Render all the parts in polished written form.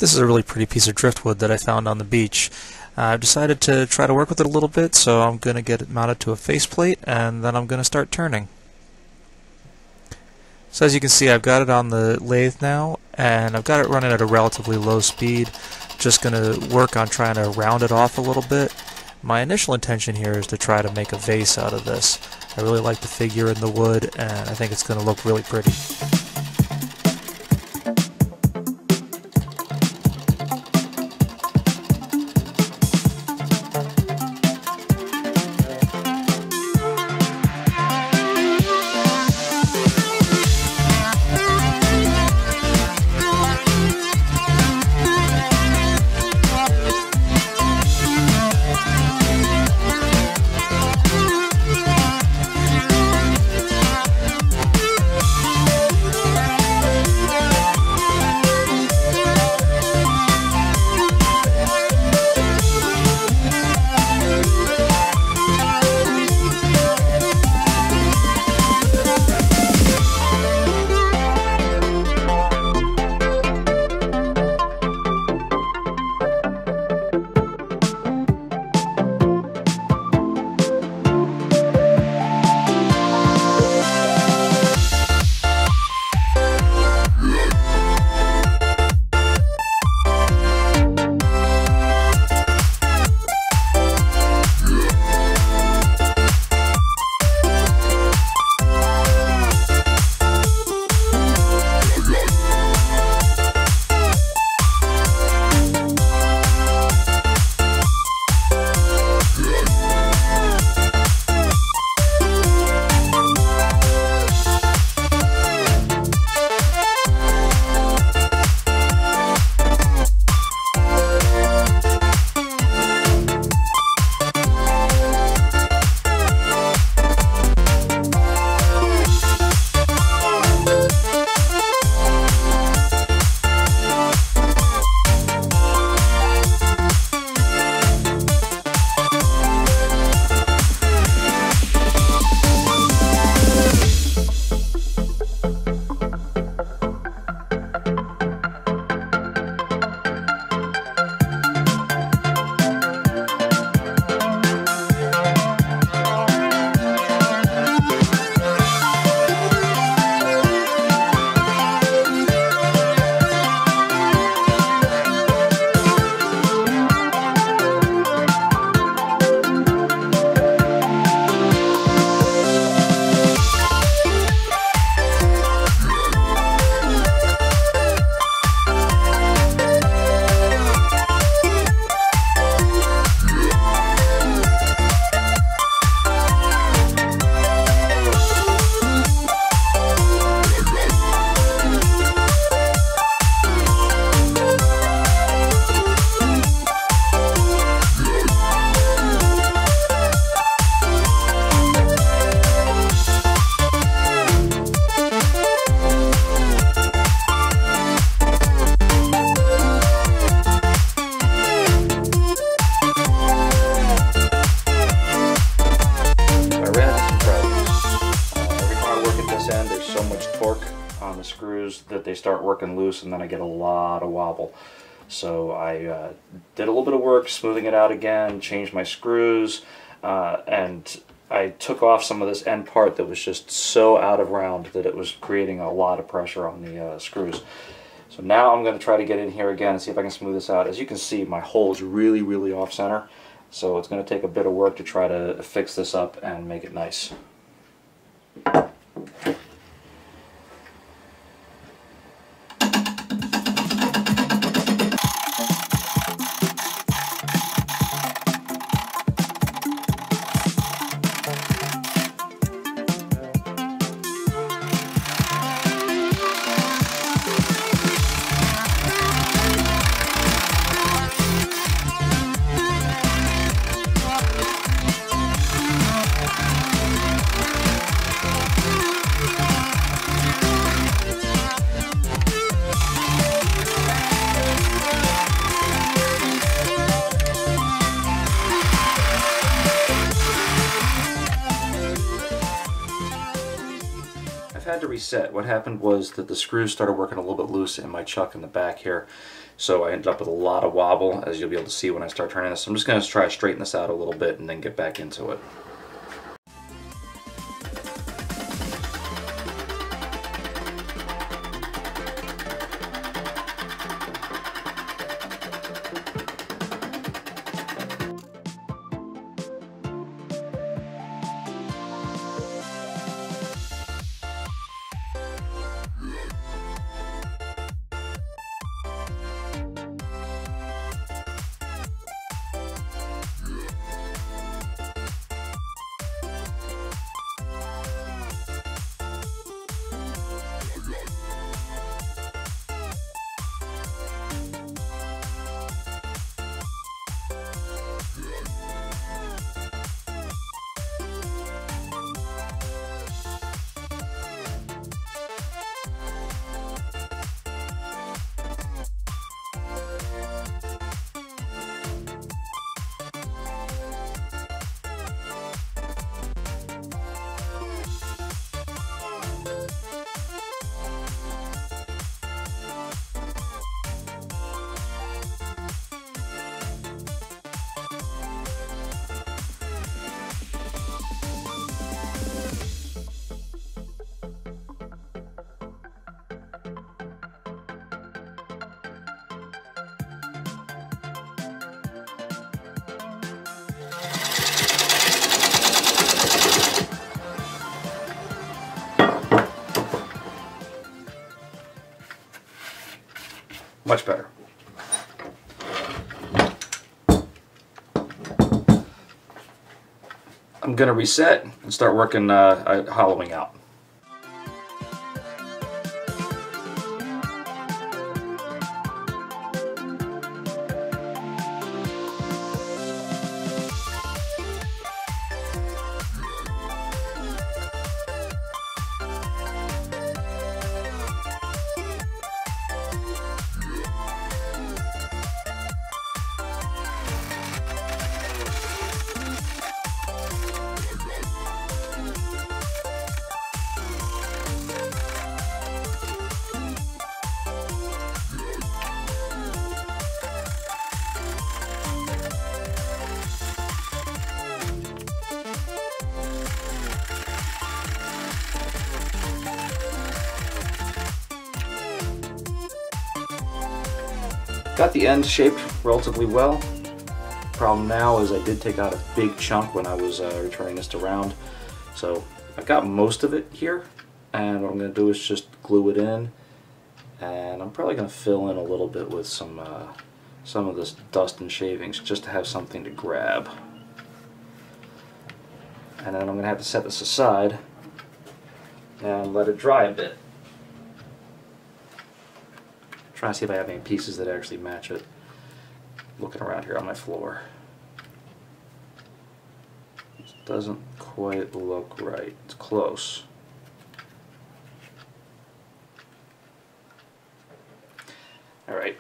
This is a really pretty piece of driftwood that I found on the beach. I've decided to try to work with it a little bit, so I'm going to get it mounted to a faceplate, and then I'm going to start turning. So as you can see, I've got it on the lathe now, and I've got it running at a relatively low speed. Just going to work on trying to round it off a little bit. My initial intention here is to try to make a vase out of this. I really like the figure in the wood, and I think it's going to look really pretty. There's so much torque on the screws that they start working loose, and then I get a lot of wobble. So I did a little bit of work smoothing it out again, changed my screws, and I took off some of this end part that was just so out of round that it was creating a lot of pressure on the screws. So now I'm going to try to get in here again and see if I can smooth this out. As you can see, my hole is really, really off center, so it's going to take a bit of work to try to fix this up and make it nice. reset. What happened was that the screws started working a little bit loose in my chuck in the back here, so I ended up with a lot of wobble, as you'll be able to see when I start turning this. So I'm just going to try to straighten this out a little bit and then get back into it. Much better. I'm going to reset and start working hollowing out. Got the end shaped relatively well. Problem now is I did take out a big chunk when I was returning this to round. So I've got most of it here, and what I'm going to do is just glue it in, and I'm probably going to fill in a little bit with some of this dust and shavings just to have something to grab. And then I'm going to have to set this aside and let it dry a bit. Trying to see if I have any pieces that actually match it. Looking around here on my floor. It doesn't quite look right. It's close. All right.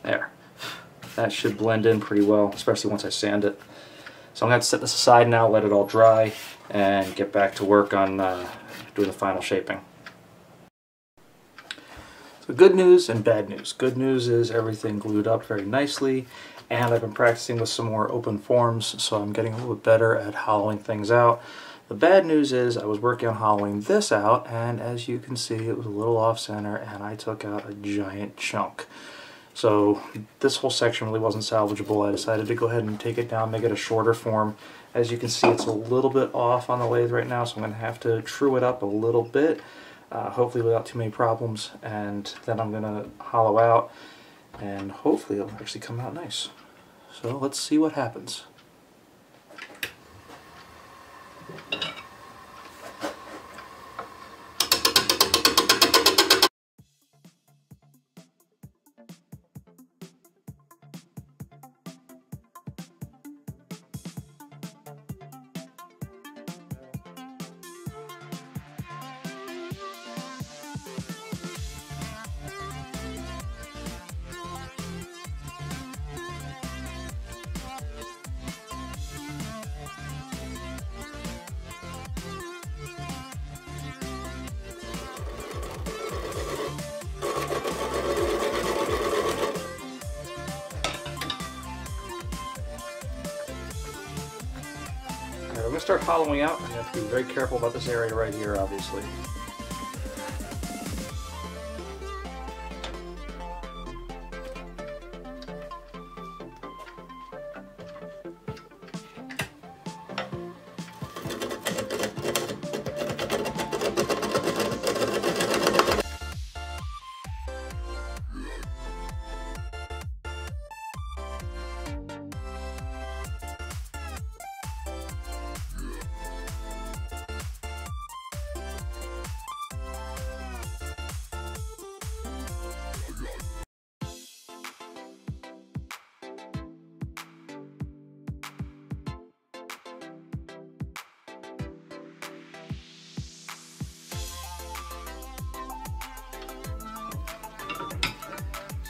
There. That should blend in pretty well, especially once I sand it. So I'm going to have to set this aside now, let it all dry, and get back to work on doing the final shaping. So good news and bad news. Good news is everything glued up very nicely, and I've been practicing with some more open forms, so I'm getting a little bit better at hollowing things out. The bad news is I was working on hollowing this out, and as you can see it was a little off center, and I took out a giant chunk. So this whole section really wasn't salvageable. I decided to go ahead and take it down, make it a shorter form. As you can see, it's a little bit off on the lathe right now, so I'm going to have to true it up a little bit, hopefully without too many problems, and then I'm going to hollow out, and hopefully it'll actually come out nice. So let's see what happens. start hollowing out, I'm going to have to be very careful about this area right here, obviously.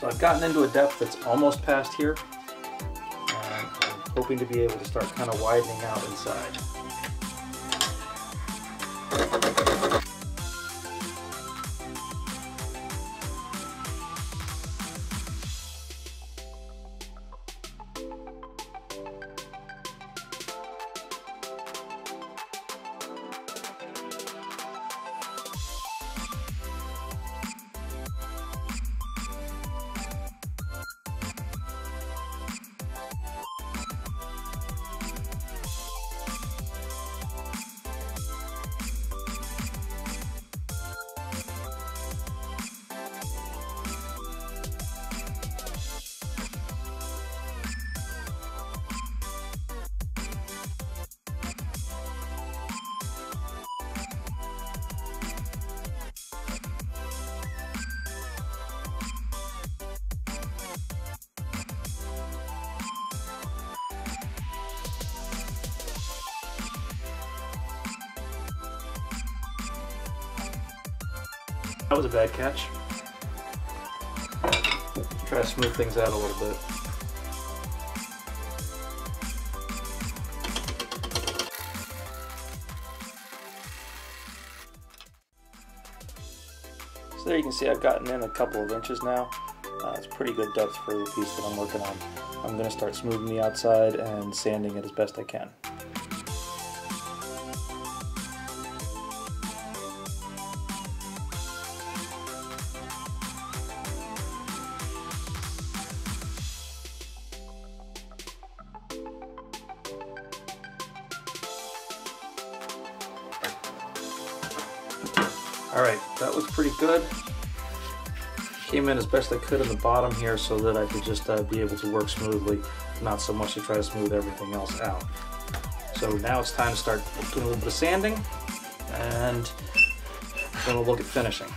So I've gotten into a depth that's almost past here, and I'm hoping to be able to start kind of widening out inside. That was a bad catch. Try to smooth things out a little bit. So there you can see I've gotten in a couple of inches now. It's pretty good depth for the piece that I'm working on. I'm going to start smoothing the outside and sanding it as best I can. Alright, that was pretty good. Came in as best I could in the bottom here so that I could just be able to work smoothly, not so much to try to smooth everything else out. So now it's time to start doing a little bit of sanding, and then we'll look at finishing.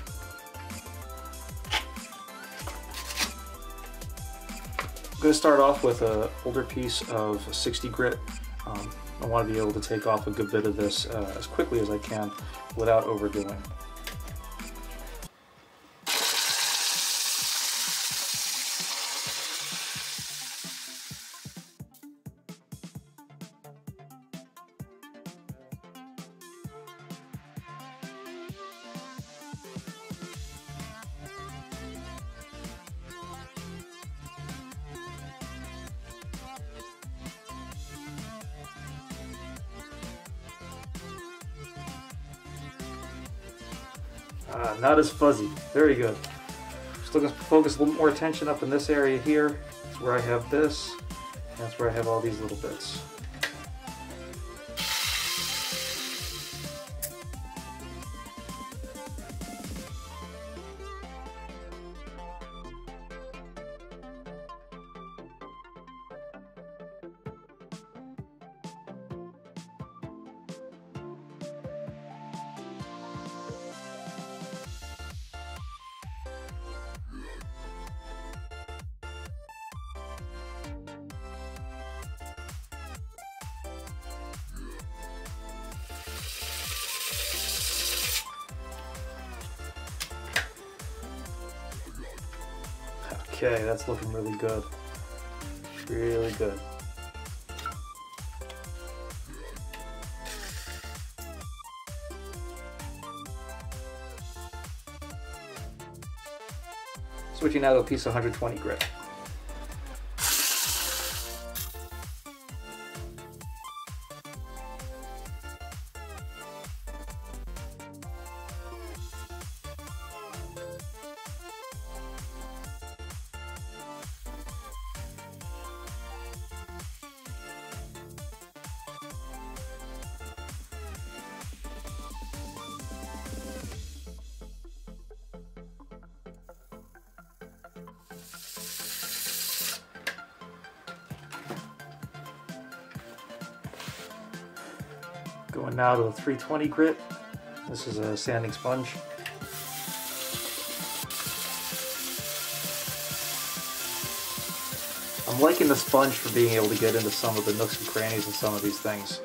I'm going to start off with an older piece of 60 grit. I want to be able to take off a good bit of this as quickly as I can without overdoing. Not as fuzzy. Very good. Just looking to focus a little more attention up in this area here. That's where I have this. That's where I have all these little bits. Okay, that's looking really good. Really good. Switching now to a piece of 120 grit. Going now to the 320 grit. This is a sanding sponge. I'm liking the sponge for being able to get into some of the nooks and crannies in some of these things.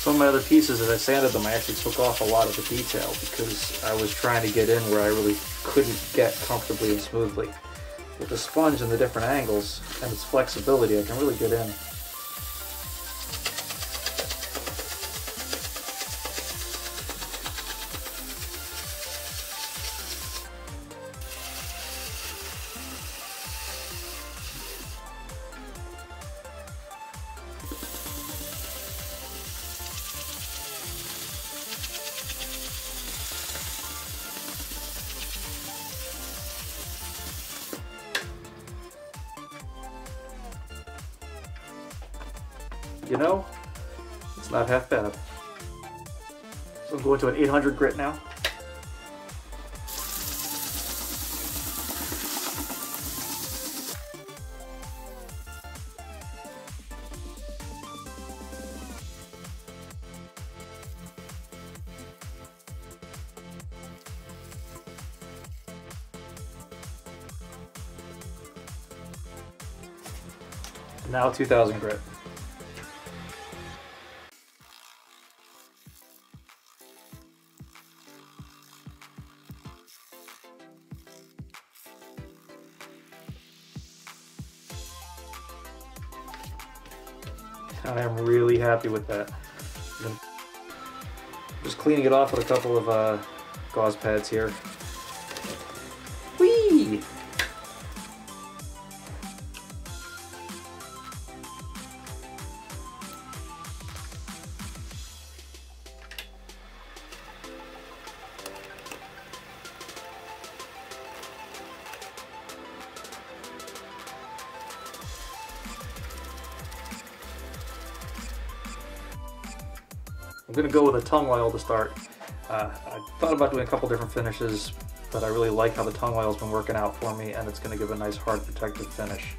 Some of my other pieces, as I sanded them, I actually took off a lot of the detail because I was trying to get in where I really couldn't get comfortably and smoothly. With the sponge and the different angles and its flexibility, I can really get in. You know, it's not half bad. So I'm going to an 800 grit now. Now 2000 grit. I am really happy with that. Just cleaning it off with a couple of gauze pads here. Whee! I'm going to go with a tongue oil to start. I thought about doing a couple different finishes, but I really like how the tongue oil's been working out for me, and it's going to give a nice hard protective finish.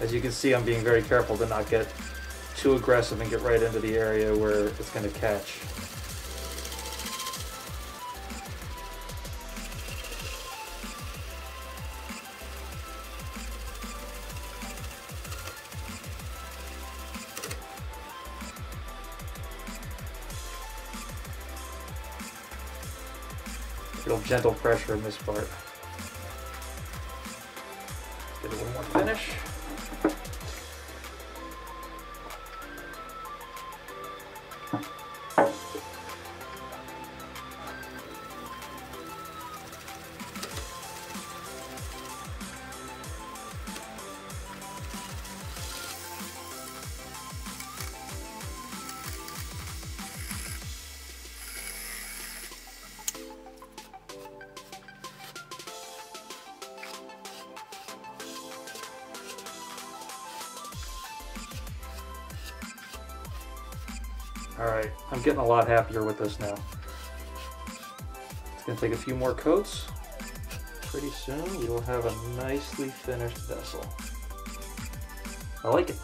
As you can see, I'm being very careful to not get too aggressive and get right into the area where it's going to catch. Real gentle pressure in this part. Get a little more finish. Alright, I'm getting a lot happier with this now. It's going to take a few more coats. Pretty soon you'll have a nicely finished vessel. I like it.